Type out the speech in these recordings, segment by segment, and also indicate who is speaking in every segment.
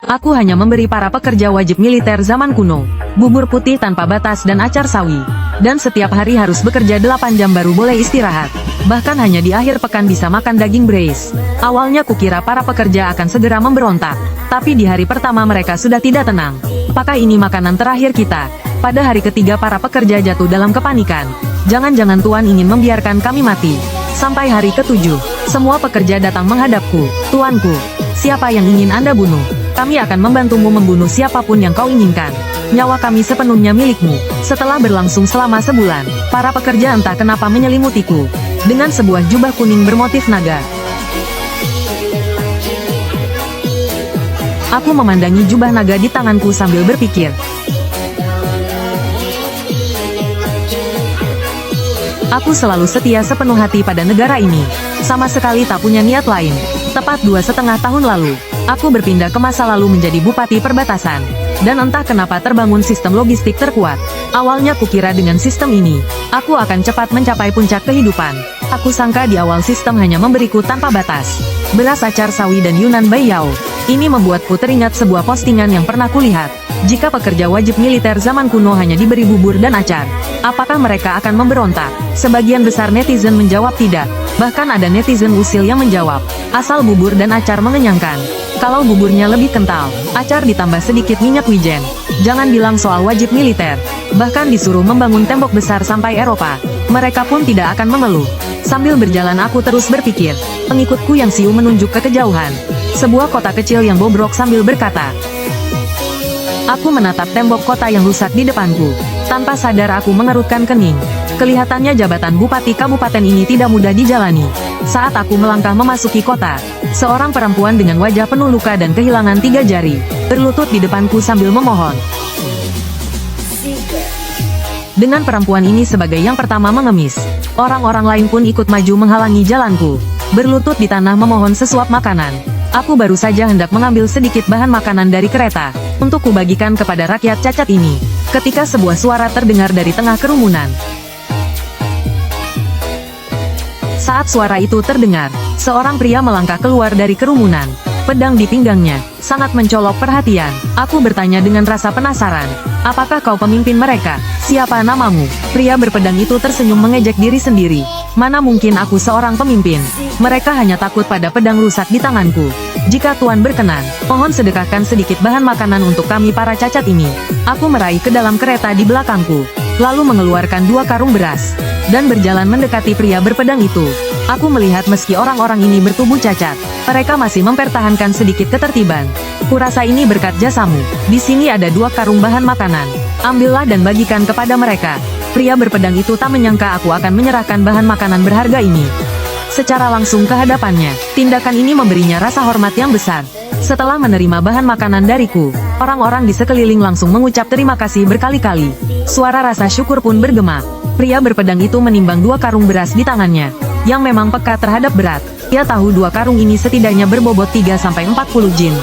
Speaker 1: Aku hanya memberi para pekerja wajib militer zaman kuno, bubur putih tanpa batas dan acar sawi. Dan setiap hari harus bekerja 8 jam baru boleh istirahat. Bahkan hanya di akhir pekan bisa makan daging braised. Awalnya kukira para pekerja akan segera memberontak. Tapi di hari pertama mereka sudah tidak tenang. Apakah ini makanan terakhir kita? Pada hari ketiga para pekerja jatuh dalam kepanikan. Jangan-jangan Tuan ingin membiarkan kami mati. Sampai hari ketujuh, semua pekerja datang menghadapku. Tuanku, siapa yang ingin Anda bunuh? Kami akan membantumu membunuh siapapun yang kau inginkan. Nyawa kami sepenuhnya milikmu. Setelah berlangsung selama sebulan, para pekerja entah kenapa menyelimutiku dengan sebuah jubah kuning bermotif naga. Aku memandangi jubah naga di tanganku sambil berpikir. Aku selalu setia sepenuh hati pada negara ini. Sama sekali tak punya niat lain. Tepat 2,5 tahun lalu, aku berpindah ke masa lalu menjadi bupati perbatasan. Dan entah kenapa terbangun sistem logistik terkuat. Awalnya kukira dengan sistem ini, aku akan cepat mencapai puncak kehidupan. Aku sangka di awal sistem hanya memberiku tanpa batas beras, acar sawi dan Yunan Bai Yao. Ini membuatku teringat sebuah postingan yang pernah kulihat. Jika pekerja wajib militer zaman kuno hanya diberi bubur dan acar, apakah mereka akan memberontak? Sebagian besar netizen menjawab tidak. Bahkan ada netizen usil yang menjawab, asal bubur dan acar mengenyangkan. Kalau buburnya lebih kental, acar ditambah sedikit minyak wijen. Jangan bilang soal wajib militer. Bahkan disuruh membangun tembok besar sampai Eropa, mereka pun tidak akan mengeluh. Sambil berjalan aku terus berpikir. Pengikutku yang siu menunjuk ke kejauhan. Sebuah kota kecil yang bobrok sambil berkata. Aku menatap tembok kota yang rusak di depanku. Tanpa sadar aku mengerutkan kening. Kelihatannya jabatan bupati kabupaten ini tidak mudah dijalani. Saat aku melangkah memasuki kota, seorang perempuan dengan wajah penuh luka dan kehilangan 3 jari, berlutut di depanku sambil memohon. Dengan perempuan ini sebagai yang pertama mengemis, orang-orang lain pun ikut maju menghalangi jalanku, berlutut di tanah memohon sesuap makanan. Aku baru saja hendak mengambil sedikit bahan makanan dari kereta, untuk kubagikan kepada rakyat cacat ini, ketika sebuah suara terdengar dari tengah kerumunan. Saat suara itu terdengar, seorang pria melangkah keluar dari kerumunan, pedang di pinggangnya, sangat mencolok perhatian. Aku bertanya dengan rasa penasaran, apakah kau pemimpin mereka? Siapa namamu? Pria berpedang itu tersenyum mengejek diri sendiri. Mana mungkin aku seorang pemimpin? Mereka hanya takut pada pedang rusak di tanganku. Jika Tuan berkenan, mohon sedekahkan sedikit bahan makanan untuk kami para cacat ini. Aku meraih ke dalam kereta di belakangku, lalu mengeluarkan 2 karung beras, dan berjalan mendekati pria berpedang itu. Aku melihat meski orang-orang ini bertubuh cacat, mereka masih mempertahankan sedikit ketertiban. Kurasa ini berkat jasamu. Di sini ada 2 karung bahan makanan. Ambillah dan bagikan kepada mereka. Pria berpedang itu tak menyangka aku akan menyerahkan bahan makanan berharga ini secara langsung ke hadapannya. Tindakan ini memberinya rasa hormat yang besar. Setelah menerima bahan makanan dariku, orang-orang di sekeliling langsung mengucap terima kasih berkali-kali. Suara rasa syukur pun bergema. Pria berpedang itu menimbang 2 karung beras di tangannya, yang memang peka terhadap berat. Dia tahu 2 karung ini setidaknya berbobot 3-40 jin.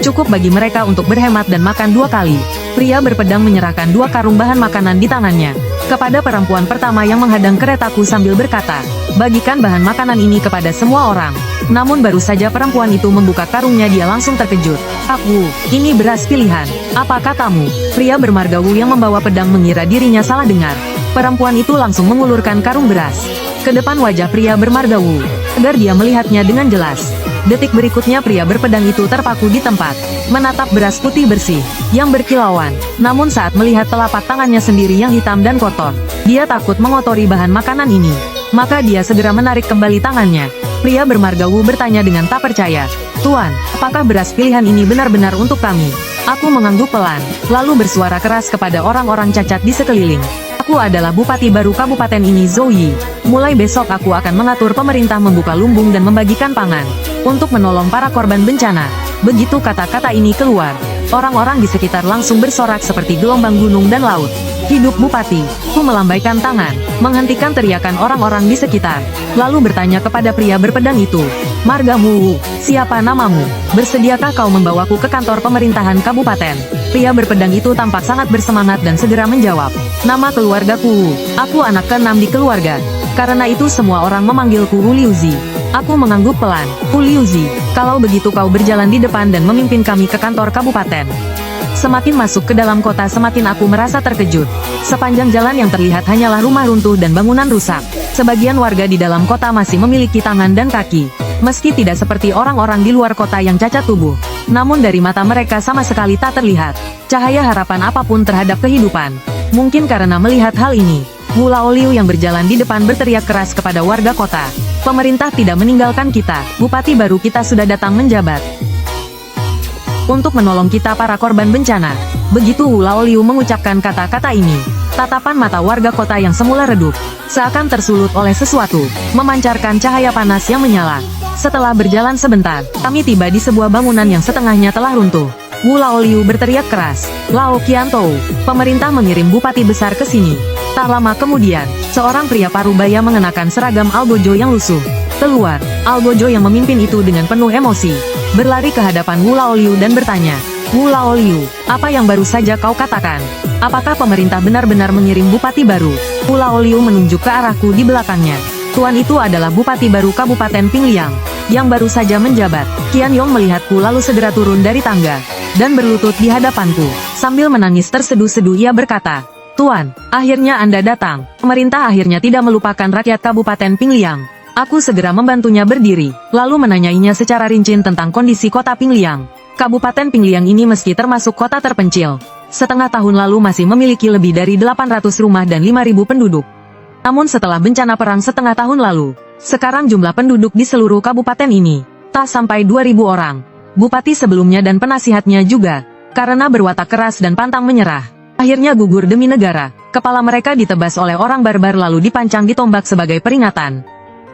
Speaker 1: Cukup bagi mereka untuk berhemat dan makan 2 kali. Pria berpedang menyerahkan 2 karung bahan makanan di tangannya kepada perempuan pertama yang menghadang keretaku sambil berkata, bagikan bahan makanan ini kepada semua orang. Namun baru saja perempuan itu membuka karungnya dia langsung terkejut. Aku, ini beras pilihan. Apakah kamu? Pria bermargawu yang membawa pedang mengira dirinya salah dengar. Perempuan itu langsung mengulurkan karung beras ke depan wajah pria bermargawu, agar dia melihatnya dengan jelas. Detik berikutnya pria berpedang itu terpaku di tempat, menatap beras putih bersih, yang berkilauan. Namun saat melihat telapak tangannya sendiri yang hitam dan kotor, dia takut mengotori bahan makanan ini. Maka dia segera menarik kembali tangannya. Pria bermargawu bertanya dengan tak percaya, Tuan, apakah beras pilihan ini benar-benar untuk kami? Aku mengangguk pelan, lalu bersuara keras kepada orang-orang cacat di sekeliling. Aku adalah bupati baru kabupaten ini Zhou Yi. Mulai besok aku akan mengatur pemerintah membuka lumbung dan membagikan pangan untuk menolong para korban bencana. Begitu kata-kata ini keluar, orang-orang di sekitar langsung bersorak seperti gelombang gunung dan laut. Hidup bupati! Ku melambaikan tangan, menghentikan teriakan orang-orang di sekitar, lalu bertanya kepada pria berpedang itu, Margamu, siapa namamu? Bersediakah kau membawaku ke kantor pemerintahan kabupaten? Pria berpedang itu tampak sangat bersemangat dan segera menjawab, nama keluargaku, aku anak ke-6 di keluarga. Karena itu semua orang memanggilku Wu Liuzi. Aku mengangguk pelan. Liuzi, kalau begitu kau berjalan di depan dan memimpin kami ke kantor kabupaten. Semakin masuk ke dalam kota semakin aku merasa terkejut. Sepanjang jalan yang terlihat hanyalah rumah runtuh dan bangunan rusak. Sebagian warga di dalam kota masih memiliki tangan dan kaki. Meski tidak seperti orang-orang di luar kota yang cacat tubuh. Namun dari mata mereka sama sekali tak terlihat cahaya harapan apapun terhadap kehidupan. Mungkin karena melihat hal ini, Wu Laoliu yang berjalan di depan berteriak keras kepada warga kota. Pemerintah tidak meninggalkan kita, bupati baru kita sudah datang menjabat untuk menolong kita para korban bencana. Begitu Wu Laoliu mengucapkan kata-kata ini, tatapan mata warga kota yang semula redup, seakan tersulut oleh sesuatu, memancarkan cahaya panas yang menyala. Setelah berjalan sebentar, kami tiba di sebuah bangunan yang setengahnya telah runtuh. Wu Laoliu berteriak keras, "Lao Qiantou, pemerintah mengirim bupati besar ke sini." Tak lama kemudian, seorang pria parubaya mengenakan seragam algojo yang lusuh keluar. Algojo yang memimpin itu dengan penuh emosi berlari ke hadapan Wu Laoliu dan bertanya, "Wu Laoliu, apa yang baru saja kau katakan? Apakah pemerintah benar-benar mengirim bupati baru?" Wu Laoliu menunjuk ke arahku di belakangnya. Tuan itu adalah bupati baru Kabupaten Pingliang, yang baru saja menjabat. Qian Yong melihatku lalu segera turun dari tangga, dan berlutut di hadapanku. Sambil menangis terseduh-seduh ia berkata, "Tuan, akhirnya Anda datang. Pemerintah akhirnya tidak melupakan rakyat Kabupaten Pingliang." Aku segera membantunya berdiri, lalu menanyainya secara rinci tentang kondisi kota Pingliang. Kabupaten Pingliang ini meski termasuk kota terpencil, setengah tahun lalu masih memiliki lebih dari 800 rumah dan 5.000 penduduk. Namun setelah bencana perang setengah tahun lalu, sekarang jumlah penduduk di seluruh kabupaten ini tak sampai 2.000 orang. Bupati sebelumnya dan penasihatnya juga, karena berwatak keras dan pantang menyerah, akhirnya gugur demi negara. Kepala mereka ditebas oleh orang barbar lalu dipancang ditombak sebagai peringatan.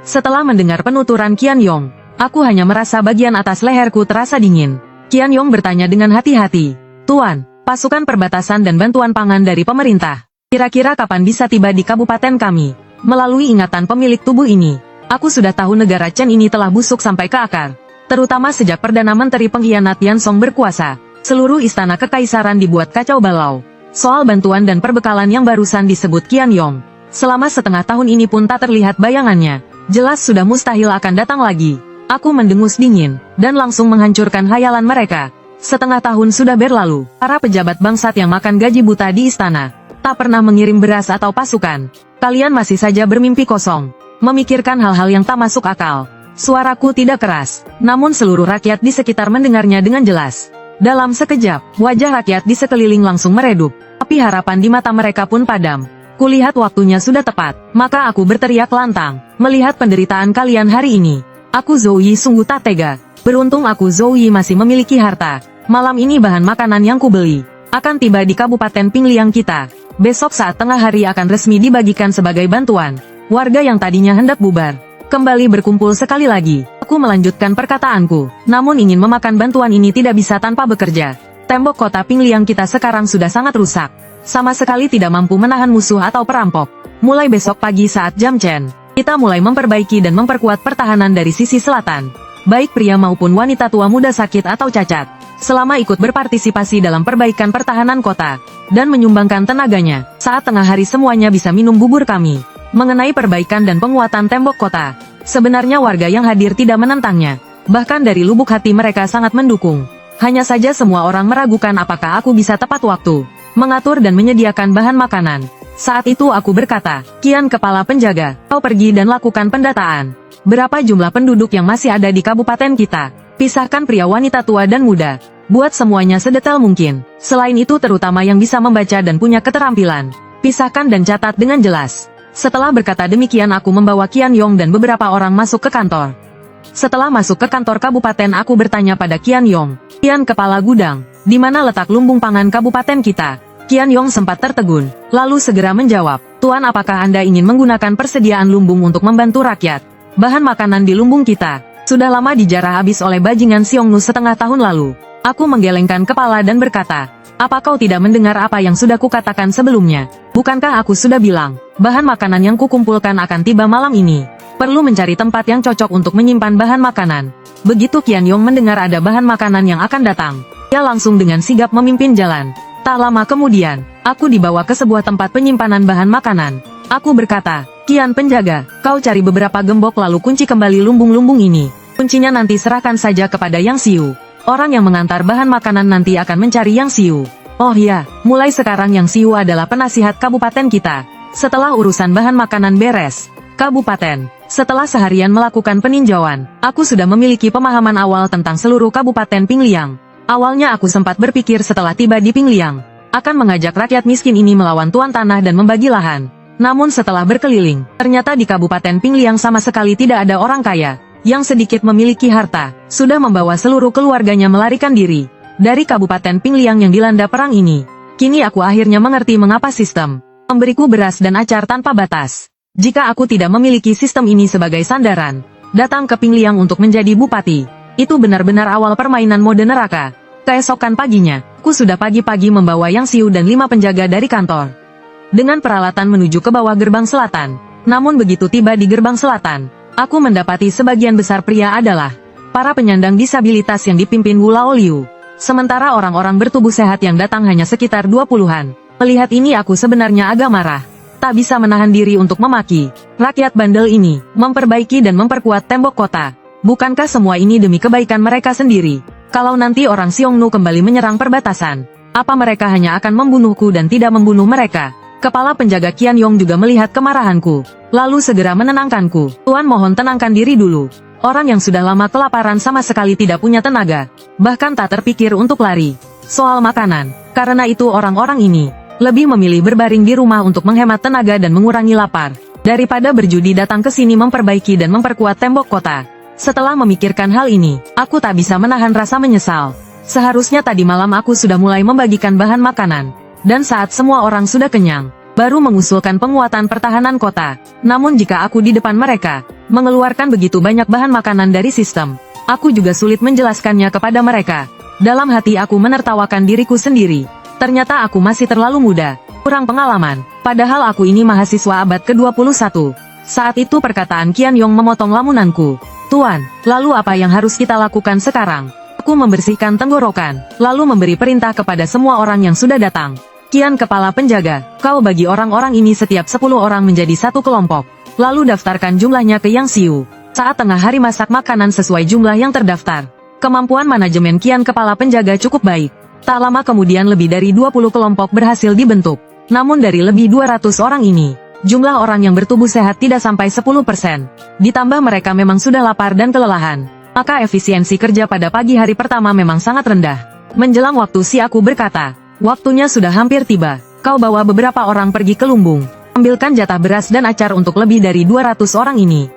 Speaker 1: Setelah mendengar penuturan Qian Yong, aku hanya merasa bagian atas leherku terasa dingin. Qian Yong bertanya dengan hati-hati, "Tuan, pasukan perbatasan dan bantuan pangan dari pemerintah, kira-kira kapan bisa tiba di kabupaten kami?" Melalui ingatan pemilik tubuh ini, aku sudah tahu negara Chen ini telah busuk sampai ke akar. Terutama sejak Perdana Menteri pengkhianat Yan Song berkuasa, seluruh istana kekaisaran dibuat kacau balau. Soal bantuan dan perbekalan yang barusan disebut Qian Yong, selama setengah tahun ini pun tak terlihat bayangannya. Jelas sudah mustahil akan datang lagi. Aku mendengus dingin, dan langsung menghancurkan hayalan mereka. Setengah tahun sudah berlalu, para pejabat bangsat yang makan gaji buta di istana, tak pernah mengirim beras atau pasukan. Kalian masih saja bermimpi kosong, memikirkan hal-hal yang tak masuk akal. Suaraku tidak keras, namun seluruh rakyat di sekitar mendengarnya dengan jelas. Dalam sekejap, wajah rakyat di sekeliling langsung meredup, tapi harapan di mata mereka pun padam. Kulihat waktunya sudah tepat, maka aku berteriak lantang. Melihat penderitaan kalian hari ini, aku Zhou Yi sungguh tak tega. Beruntung aku Zhou Yi masih memiliki harta. Malam ini bahan makanan yang kubeli akan tiba di Kabupaten Pingliang kita. Besok saat tengah hari akan resmi dibagikan sebagai bantuan. Warga yang tadinya hendak bubar, kembali berkumpul sekali lagi. Aku melanjutkan perkataanku, namun ingin memakan bantuan ini tidak bisa tanpa bekerja. Tembok kota Pingliang kita sekarang sudah sangat rusak. Sama sekali tidak mampu menahan musuh atau perampok. Mulai besok pagi saat jam Chen, kita mulai memperbaiki dan memperkuat pertahanan dari sisi selatan. Baik pria maupun wanita tua muda sakit atau cacat, selama ikut berpartisipasi dalam perbaikan pertahanan kota, dan menyumbangkan tenaganya, saat tengah hari semuanya bisa minum bubur kami. Mengenai perbaikan dan penguatan tembok kota, sebenarnya warga yang hadir tidak menentangnya. Bahkan dari lubuk hati mereka sangat mendukung. Hanya saja semua orang meragukan apakah aku bisa tepat waktu mengatur dan menyediakan bahan makanan. Saat itu aku berkata, "Qian kepala penjaga, kau pergi dan lakukan pendataan. Berapa jumlah penduduk yang masih ada di kabupaten kita? Pisahkan pria wanita tua dan muda. Buat semuanya sedetail mungkin. Selain itu terutama yang bisa membaca dan punya keterampilan. Pisahkan dan catat dengan jelas." Setelah berkata demikian aku membawa Qian Yong dan beberapa orang masuk ke kantor. Setelah masuk ke kantor kabupaten aku bertanya pada Qian Yong, "Qian kepala gudang, di mana letak lumbung pangan kabupaten kita?" Qian Yong sempat tertegun, lalu segera menjawab, "Tuan, apakah Anda ingin menggunakan persediaan lumbung untuk membantu rakyat? Bahan makanan di lumbung kita sudah lama dijarah habis oleh bajingan Xiongnu setengah tahun lalu." Aku menggelengkan kepala dan berkata, "Apa kau tidak mendengar apa yang sudah kukatakan sebelumnya? Bukankah aku sudah bilang, bahan makanan yang kukumpulkan akan tiba malam ini? Perlu mencari tempat yang cocok untuk menyimpan bahan makanan." Begitu Qian Yong mendengar ada bahan makanan yang akan datang, ia langsung dengan sigap memimpin jalan. Tak lama kemudian, aku dibawa ke sebuah tempat penyimpanan bahan makanan. Aku berkata, Kian penjaga, kau cari beberapa gembok lalu kunci kembali lumbung-lumbung ini. Kuncinya nanti serahkan saja kepada Yang Xiu. Orang yang mengantar bahan makanan nanti akan mencari Yang Xiu. Oh ya, mulai sekarang Yang Xiu adalah penasihat kabupaten kita. Setelah urusan bahan makanan beres, kabupaten. Setelah seharian melakukan peninjauan, aku sudah memiliki pemahaman awal tentang seluruh kabupaten Pingliang. Awalnya aku sempat berpikir setelah tiba di Pingliang, akan mengajak rakyat miskin ini melawan tuan tanah dan membagi lahan. Namun setelah berkeliling, ternyata di Kabupaten Pingliang sama sekali tidak ada orang kaya, yang sedikit memiliki harta, sudah membawa seluruh keluarganya melarikan diri dari Kabupaten Pingliang yang dilanda perang ini. Kini aku akhirnya mengerti mengapa sistem memberiku beras dan acar tanpa batas. Jika aku tidak memiliki sistem ini sebagai sandaran, datang ke Pingliang untuk menjadi bupati, itu benar-benar awal permainan mode neraka. Keesokan paginya, aku sudah pagi-pagi membawa Yang Xiu dan 5 penjaga dari kantor dengan peralatan menuju ke bawah gerbang selatan. Namun begitu tiba di gerbang selatan, aku mendapati sebagian besar pria adalah para penyandang disabilitas yang dipimpin Wu Laoliu. Sementara orang-orang bertubuh sehat yang datang hanya sekitar 20-an. Melihat ini aku sebenarnya agak marah. Tak bisa menahan diri untuk memaki rakyat bandel ini, memperbaiki dan memperkuat tembok kota. Bukankah semua ini demi kebaikan mereka sendiri? Kalau nanti orang Xiongnu kembali menyerang perbatasan, apa mereka hanya akan membunuhku dan tidak membunuh mereka? Kepala penjaga Qian Yong juga melihat kemarahanku, lalu segera menenangkanku. Tuan mohon tenangkan diri dulu. Orang yang sudah lama kelaparan sama sekali tidak punya tenaga, bahkan tak terpikir untuk lari. Soal makanan, karena itu orang-orang ini lebih memilih berbaring di rumah untuk menghemat tenaga dan mengurangi lapar, daripada berjudi datang ke sini memperbaiki dan memperkuat tembok kota. Setelah memikirkan hal ini, aku tak bisa menahan rasa menyesal. Seharusnya tadi malam aku sudah mulai membagikan bahan makanan. Dan saat semua orang sudah kenyang, baru mengusulkan penguatan pertahanan kota. Namun jika aku di depan mereka, mengeluarkan begitu banyak bahan makanan dari sistem, aku juga sulit menjelaskannya kepada mereka. Dalam hati aku menertawakan diriku sendiri. Ternyata aku masih terlalu muda, kurang pengalaman, padahal aku ini mahasiswa abad ke-21. Saat itu perkataan Qian Yong memotong lamunanku. Tuan, lalu apa yang harus kita lakukan sekarang? Aku membersihkan tenggorokan, lalu memberi perintah kepada semua orang yang sudah datang. Kian kepala penjaga, kau bagi orang-orang ini setiap 10 orang menjadi satu kelompok. Lalu daftarkan jumlahnya ke Yang Xiu. Saat tengah hari masak makanan sesuai jumlah yang terdaftar. Kemampuan manajemen Kian kepala penjaga cukup baik. Tak lama kemudian lebih dari 20 kelompok berhasil dibentuk. Namun dari lebih 200 orang ini, jumlah orang yang bertubuh sehat tidak sampai 10%. Ditambah mereka memang sudah lapar dan kelelahan. Maka efisiensi kerja pada pagi hari pertama memang sangat rendah. Menjelang waktu si aku berkata, waktunya sudah hampir tiba. Kau bawa beberapa orang pergi ke lumbung. Ambilkan jatah beras dan acar untuk lebih dari 200 orang ini.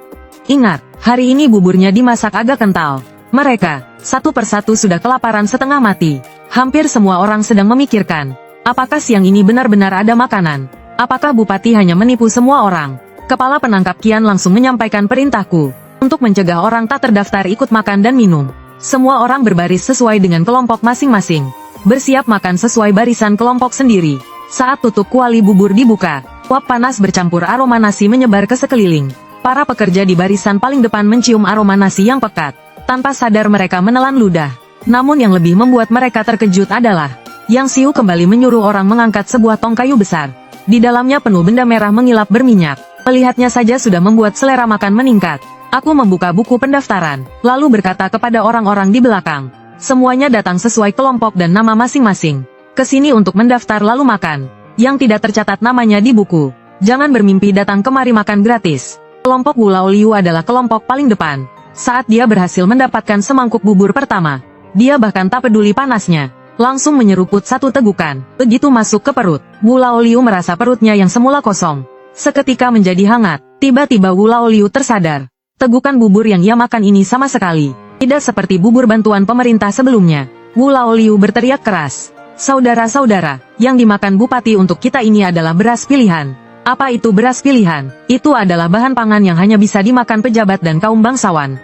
Speaker 1: Ingat, hari ini buburnya dimasak agak kental. Mereka, satu persatu sudah kelaparan setengah mati. Hampir semua orang sedang memikirkan, apakah siang ini benar-benar ada makanan? Apakah Bupati hanya menipu semua orang? Kepala penangkap Kian langsung menyampaikan perintahku, untuk mencegah orang tak terdaftar ikut makan dan minum. Semua orang berbaris sesuai dengan kelompok masing-masing. Bersiap makan sesuai barisan kelompok sendiri. Saat tutup kuali bubur dibuka, uap panas bercampur aroma nasi menyebar ke sekeliling. Para pekerja di barisan paling depan mencium aroma nasi yang pekat. Tanpa sadar mereka menelan ludah. Namun yang lebih membuat mereka terkejut adalah, Yang Xiu kembali menyuruh orang mengangkat sebuah tong kayu besar. Di dalamnya penuh benda merah mengilap berminyak. Melihatnya saja sudah membuat selera makan meningkat. Aku membuka buku pendaftaran, lalu berkata kepada orang-orang di belakang. Semuanya datang sesuai kelompok dan nama masing-masing. Kesini untuk mendaftar lalu makan. Yang tidak tercatat namanya di buku, jangan bermimpi datang kemari makan gratis. Kelompok Wu Laoliu adalah kelompok paling depan. Saat dia berhasil mendapatkan semangkuk bubur pertama, dia bahkan tak peduli panasnya. Langsung menyeruput satu tegukan. Begitu masuk ke perut, Wu Laoliu merasa perutnya yang semula kosong seketika menjadi hangat. Tiba-tiba Wu Laoliu tersadar. Tegukan bubur yang ia makan ini sama sekali tidak seperti bubur bantuan pemerintah sebelumnya. Wu Laoliu berteriak keras. Saudara-saudara, yang dimakan Bupati untuk kita ini adalah beras pilihan. Apa itu beras pilihan? Itu adalah bahan pangan yang hanya bisa dimakan pejabat dan kaum bangsawan.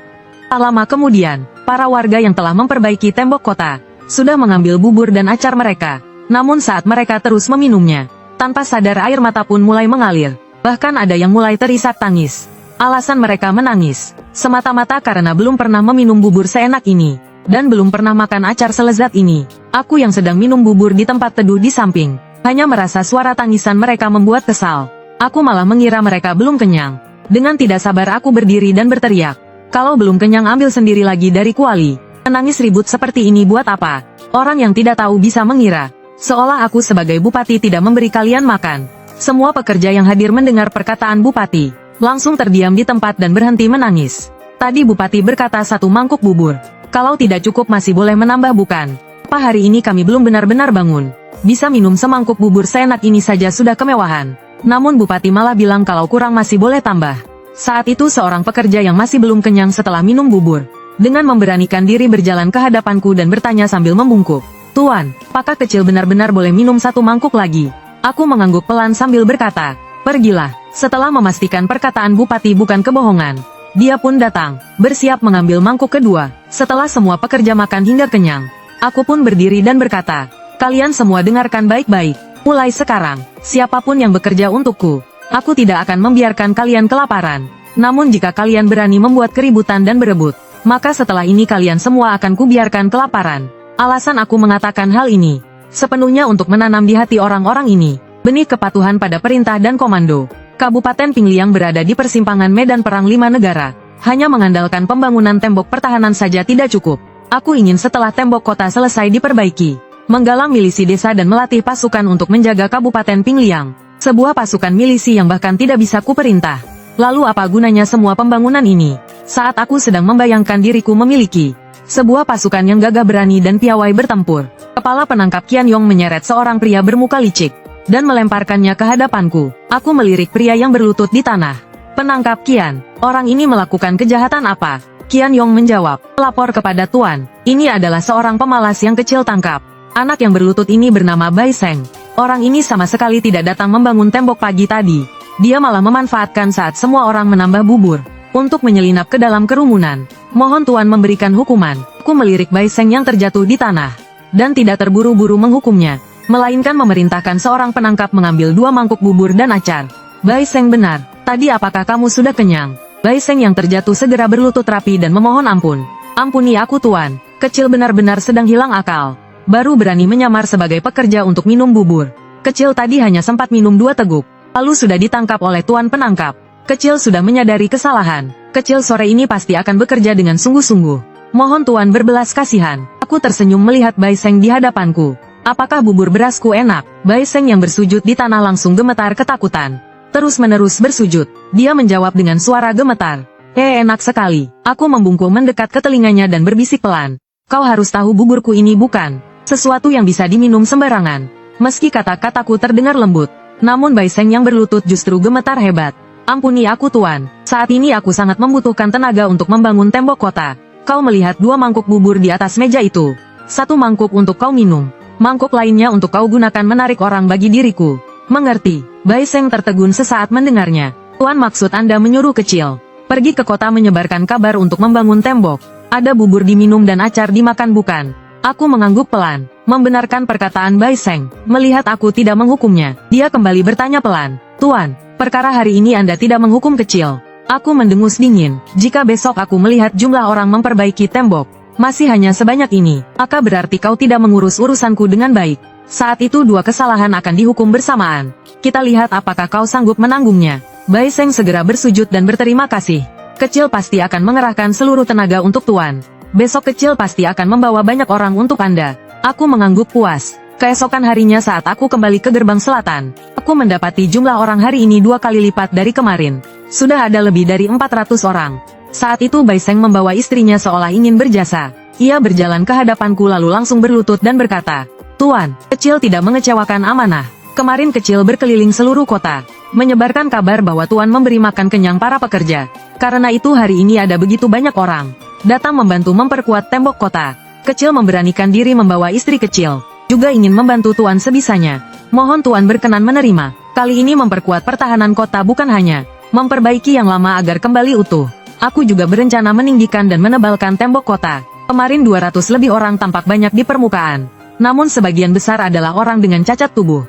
Speaker 1: Tak lama kemudian, para warga yang telah memperbaiki tembok kota sudah mengambil bubur dan acar mereka. Namun saat mereka terus meminumnya, tanpa sadar air mata pun mulai mengalir. Bahkan ada yang mulai terisak tangis. Alasan mereka menangis, semata-mata karena belum pernah meminum bubur seenak ini, dan belum pernah makan acar selezat ini. Aku yang sedang minum bubur di tempat teduh di samping, hanya merasa suara tangisan mereka membuat kesal. Aku malah mengira mereka belum kenyang. Dengan tidak sabar aku berdiri dan berteriak. Kalau belum kenyang ambil sendiri lagi dari kuali. Menangis ribut seperti ini buat apa? Orang yang tidak tahu bisa mengira. Seolah aku sebagai bupati tidak memberi kalian makan. Semua pekerja yang hadir mendengar perkataan bupati. Langsung terdiam di tempat dan berhenti menangis. Tadi bupati berkata 1 mangkuk bubur. Kalau tidak cukup masih boleh menambah bukan? Apa hari ini kami belum benar-benar bangun? Bisa minum semangkuk bubur seenak ini saja sudah kemewahan. Namun bupati malah bilang kalau kurang masih boleh tambah. Saat itu seorang pekerja yang masih belum kenyang setelah minum bubur. Dengan memberanikan diri berjalan ke hadapanku dan bertanya sambil membungkuk. Tuan, apakah kecil benar-benar boleh minum 1 mangkuk lagi? Aku mengangguk pelan sambil berkata, pergilah. Setelah memastikan perkataan bupati bukan kebohongan. Dia pun datang, bersiap mengambil mangkuk kedua. Setelah semua pekerja makan hingga kenyang. Aku pun berdiri dan berkata, kalian semua dengarkan baik-baik. Mulai sekarang, siapapun yang bekerja untukku, aku tidak akan membiarkan kalian kelaparan. Namun jika kalian berani membuat keributan dan berebut, maka setelah ini kalian semua akan kubiarkan kelaparan. Alasan aku mengatakan hal ini, sepenuhnya untuk menanam di hati orang-orang ini, benih kepatuhan pada perintah dan komando. Kabupaten Pingliang berada di persimpangan medan perang 5 negara. Hanya mengandalkan pembangunan tembok pertahanan saja tidak cukup. Aku ingin setelah tembok kota selesai diperbaiki, menggalang milisi desa dan melatih pasukan untuk menjaga Kabupaten Pingliang. Sebuah pasukan milisi yang bahkan tidak bisa kuperintah. Lalu apa gunanya semua pembangunan ini? Saat aku sedang membayangkan diriku memiliki sebuah pasukan yang gagah berani dan piawai bertempur. Kepala penangkap Qian Yong menyeret seorang pria bermuka licik dan melemparkannya ke hadapanku. Aku melirik pria yang berlutut di tanah. Penangkap Qian, orang ini melakukan kejahatan apa? Qian Yong menjawab, lapor kepada Tuan. Ini adalah seorang pemalas yang kecil tangkap. Anak yang berlutut ini bernama Bai Seng. Orang ini sama sekali tidak datang membangun tembok pagi tadi. Dia malah memanfaatkan saat semua orang menambah bubur untuk menyelinap ke dalam kerumunan. Mohon Tuan memberikan hukuman. Aku melirik Bai Seng yang terjatuh di tanah dan tidak terburu-buru menghukumnya, melainkan memerintahkan seorang penangkap mengambil 2 mangkuk bubur dan acar. Bai Seng benar. Tadi apakah kamu sudah kenyang? Bai Seng yang terjatuh segera berlutut rapi dan memohon ampun. Ampuni aku Tuan, kecil benar-benar sedang hilang akal. Baru berani menyamar sebagai pekerja untuk minum bubur. Kecil tadi hanya sempat minum 2 teguk, lalu sudah ditangkap oleh Tuan penangkap. Kecil sudah menyadari kesalahan. Kecil sore ini pasti akan bekerja dengan sungguh-sungguh. Mohon Tuan berbelas kasihan. Aku tersenyum melihat Bai Seng di hadapanku. Apakah bubur berasku enak? Bai Seng yang bersujud di tanah langsung gemetar ketakutan. Terus-menerus bersujud. Dia menjawab dengan suara gemetar. Enak sekali. Aku membungkuk mendekat ke telinganya dan berbisik pelan. Kau harus tahu buburku ini bukan sesuatu yang bisa diminum sembarangan. Meski kata-kataku terdengar lembut, namun Bai Seng yang berlutut justru gemetar hebat. Ampuni aku Tuan. Saat ini aku sangat membutuhkan tenaga untuk membangun tembok kota. Kau melihat 2 mangkuk bubur di atas meja itu. 1 mangkuk untuk kau minum. Mangkuk lainnya untuk kau gunakan menarik orang bagi diriku. Mengerti? Bai Seng tertegun sesaat mendengarnya. Tuan maksud Anda menyuruh kecil pergi ke kota menyebarkan kabar untuk membangun tembok. Ada bubur diminum dan acar dimakan bukan? Aku mengangguk pelan, membenarkan perkataan Bai Seng. Melihat aku tidak menghukumnya, dia kembali bertanya pelan. Tuan, perkara hari ini Anda tidak menghukum kecil. Aku mendengus dingin. Jika besok aku melihat jumlah orang memperbaiki tembok masih hanya sebanyak ini, maka berarti kau tidak mengurus urusanku dengan baik. Saat itu 2 kesalahan akan dihukum bersamaan. Kita lihat apakah kau sanggup menanggungnya. Bai Seng segera bersujud dan berterima kasih. Kecil pasti akan mengerahkan seluruh tenaga untuk Tuan. Besok kecil pasti akan membawa banyak orang untuk Anda. Aku mengangguk puas. Keesokan harinya saat aku kembali ke gerbang selatan, aku mendapati jumlah orang hari ini 2 kali lipat dari kemarin. Sudah ada lebih dari 400 orang. Saat itu Bai Seng membawa istrinya seolah ingin berjasa. Ia berjalan ke hadapanku lalu langsung berlutut dan berkata, Tuan, kecil tidak mengecewakan amanah. Kemarin kecil berkeliling seluruh kota, menyebarkan kabar bahwa Tuan memberi makan kenyang para pekerja. Karena itu hari ini ada begitu banyak orang datang membantu memperkuat tembok kota. Kecil memberanikan diri membawa istri kecil, juga ingin membantu Tuan sebisanya. Mohon Tuan berkenan menerima. Kali ini memperkuat pertahanan kota bukan hanya memperbaiki yang lama agar kembali utuh. Aku juga berencana meninggikan dan menebalkan tembok kota. Kemarin 200 lebih orang tampak banyak di permukaan, namun sebagian besar adalah orang dengan cacat tubuh.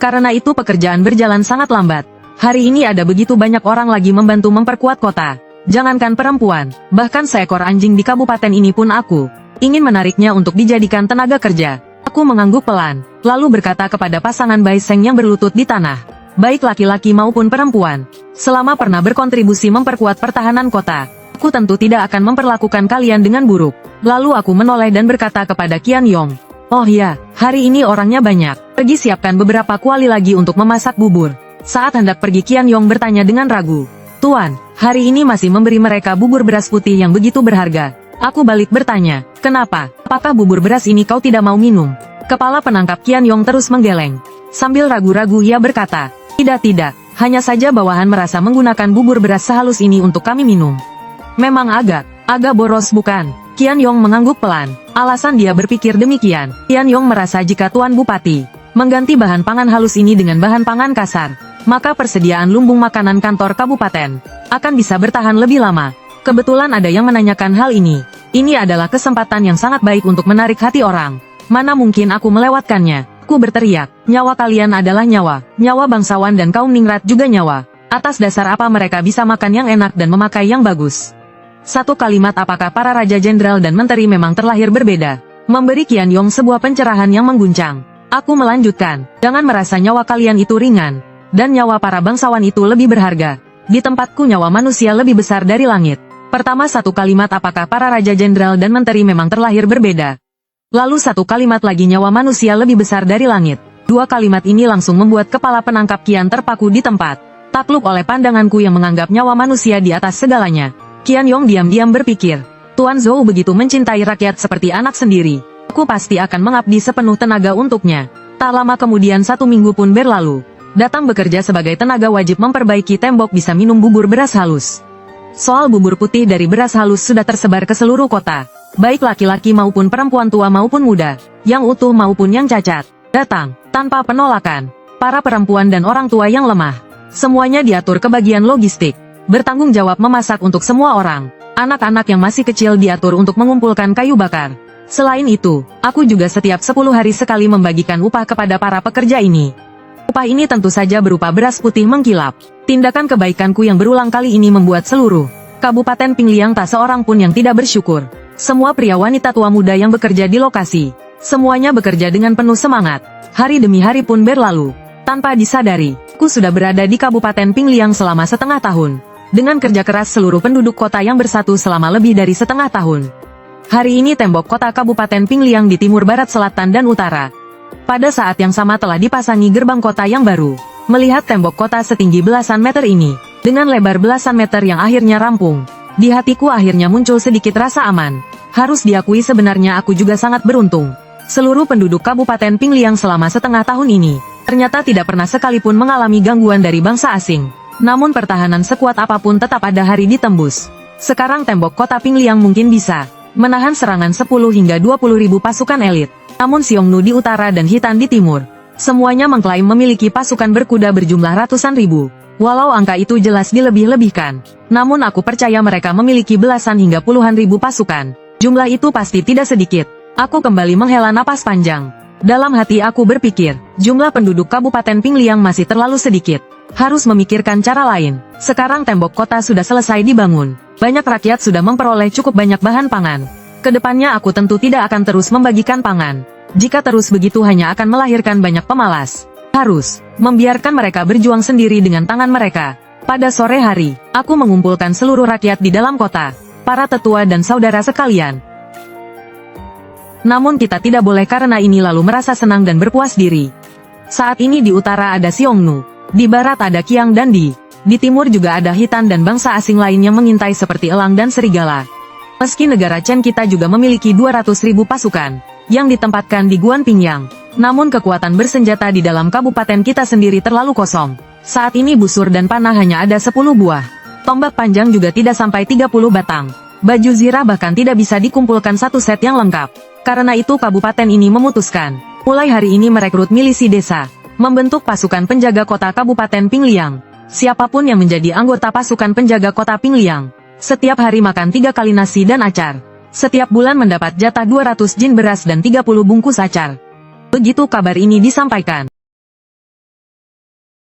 Speaker 1: Karena itu pekerjaan berjalan sangat lambat. Hari ini ada begitu banyak orang lagi membantu memperkuat kota. Jangankan perempuan, bahkan seekor anjing di kabupaten ini pun aku ingin menariknya untuk dijadikan tenaga kerja. Aku mengangguk pelan, lalu berkata kepada pasangan Bai Seng yang berlutut di tanah. baik laki-laki maupun perempuan. Selama pernah berkontribusi memperkuat pertahanan kota, aku tentu tidak akan memperlakukan kalian dengan buruk. Lalu aku menoleh dan berkata kepada Qian Yong, "Oh ya, hari ini orangnya banyak. Pergi siapkan beberapa kuali lagi untuk memasak bubur." Saat hendak pergi, Qian Yong bertanya dengan ragu, "Tuan, hari ini masih memberi mereka bubur beras putih yang begitu berharga?" Aku balik bertanya, "Kenapa? Apakah bubur beras ini kau tidak mau minum?" Kepala penangkap Qian Yong terus menggeleng. Sambil ragu-ragu ia berkata, Tidak, hanya saja bawahan merasa menggunakan bubur beras sehalus ini untuk kami minum." Memang agak boros bukan? Qian Yong mengangguk pelan. Alasan dia berpikir demikian, Qian Yong merasa jika Tuan Bupati mengganti bahan pangan halus ini dengan bahan pangan kasar, maka persediaan lumbung makanan kantor kabupaten akan bisa bertahan lebih lama. Kebetulan ada yang menanyakan hal ini. Ini adalah kesempatan yang sangat baik untuk menarik hati orang. Mana mungkin aku melewatkannya? Aku berteriak, "Nyawa kalian adalah nyawa bangsawan dan kaum ningrat juga nyawa. Atas dasar apa mereka bisa makan yang enak dan memakai yang bagus?" Satu kalimat apakah para raja jenderal dan menteri memang terlahir berbeda, memberi Qian Yong sebuah pencerahan yang mengguncang. Aku melanjutkan, "Jangan merasa nyawa kalian itu ringan, dan nyawa para bangsawan itu lebih berharga. Di tempatku nyawa manusia lebih besar dari langit." Pertama satu kalimat apakah para raja jenderal dan menteri memang terlahir berbeda. Lalu satu kalimat lagi nyawa manusia lebih besar dari langit. Dua kalimat ini langsung membuat kepala penangkap Qian terpaku di tempat. Takluk oleh pandanganku yang menganggap nyawa manusia di atas segalanya. Qian Yong diam-diam berpikir, Tuan Zhou begitu mencintai rakyat seperti anak sendiri. Aku pasti akan mengabdi sepenuh tenaga untuknya. Tak lama kemudian 1 minggu pun berlalu. Datang bekerja sebagai tenaga wajib memperbaiki tembok bisa minum bubur beras halus. Soal bubur putih dari beras halus sudah tersebar ke seluruh kota. Baik laki-laki maupun perempuan tua maupun muda, yang utuh maupun yang cacat, datang, tanpa penolakan. Para perempuan dan orang tua yang lemah, semuanya diatur ke bagian logistik. Bertanggung jawab memasak untuk semua orang. Anak-anak yang masih kecil diatur untuk mengumpulkan kayu bakar. Selain itu, aku juga setiap 10 hari sekali membagikan upah kepada para pekerja ini. Upah ini tentu saja berupa beras putih mengkilap. Tindakan kebaikanku yang berulang kali ini membuat seluruh Kabupaten Pingliang tak seorang pun yang tidak bersyukur. Semua pria wanita tua muda yang bekerja di lokasi, semuanya bekerja dengan penuh semangat. Hari demi hari pun berlalu. Tanpa disadari, aku sudah berada di Kabupaten Pingliang selama setengah tahun. Dengan kerja keras seluruh penduduk kota yang bersatu selama lebih dari setengah tahun. Hari ini tembok kota Kabupaten Pingliang di timur, barat, selatan, dan utara. Pada saat yang sama telah dipasangi gerbang kota yang baru. Melihat tembok kota setinggi belasan meter ini, dengan lebar belasan meter yang akhirnya rampung, di hatiku akhirnya muncul sedikit rasa aman. Harus diakui sebenarnya aku juga sangat beruntung. Seluruh penduduk Kabupaten Pingliang selama setengah tahun ini, ternyata tidak pernah sekalipun mengalami gangguan dari bangsa asing. Namun pertahanan sekuat apapun tetap ada hari ditembus. Sekarang tembok kota Pingliang mungkin bisa menahan serangan 10 hingga 20 ribu pasukan elit. Namun Xiongnu di utara dan Hitan di timur, semuanya mengklaim memiliki pasukan berkuda berjumlah ratusan ribu. Walau angka itu jelas dilebih-lebihkan, namun aku percaya mereka memiliki belasan hingga puluhan ribu pasukan. Jumlah itu pasti tidak sedikit. Aku kembali menghela napas panjang. Dalam hati aku berpikir, jumlah penduduk Kabupaten Pingliang masih terlalu sedikit. Harus memikirkan cara lain. Sekarang tembok kota sudah selesai dibangun. Banyak rakyat sudah memperoleh cukup banyak bahan pangan. Kedepannya aku tentu tidak akan terus membagikan pangan. Jika terus begitu hanya akan melahirkan banyak pemalas. Harus membiarkan mereka berjuang sendiri dengan tangan mereka. Pada sore hari, aku mengumpulkan seluruh rakyat di dalam kota, para tetua dan saudara sekalian. Namun kita tidak boleh karena ini lalu merasa senang dan berpuas diri. Saat ini di utara ada Xiongnu, di barat ada Qiang dan di timur juga ada Hitan dan bangsa asing lain yang mengintai seperti elang dan serigala. Meski negara Chen kita juga memiliki 200 ribu pasukan yang ditempatkan di Guanpingyang, namun kekuatan bersenjata di dalam kabupaten kita sendiri terlalu kosong. Saat ini busur dan panah hanya ada 10 buah. Tombak panjang juga tidak sampai 30 batang. Baju zirah bahkan tidak bisa dikumpulkan satu set yang lengkap. Karena itu kabupaten ini memutuskan, mulai hari ini merekrut milisi desa, membentuk pasukan penjaga kota Kabupaten Pingliang. Siapapun yang menjadi anggota pasukan penjaga kota Pingliang, setiap hari makan 3 kali nasi dan acar. Setiap bulan mendapat jatah 200 jin beras dan 30 bungkus acar. Begitu kabar ini disampaikan,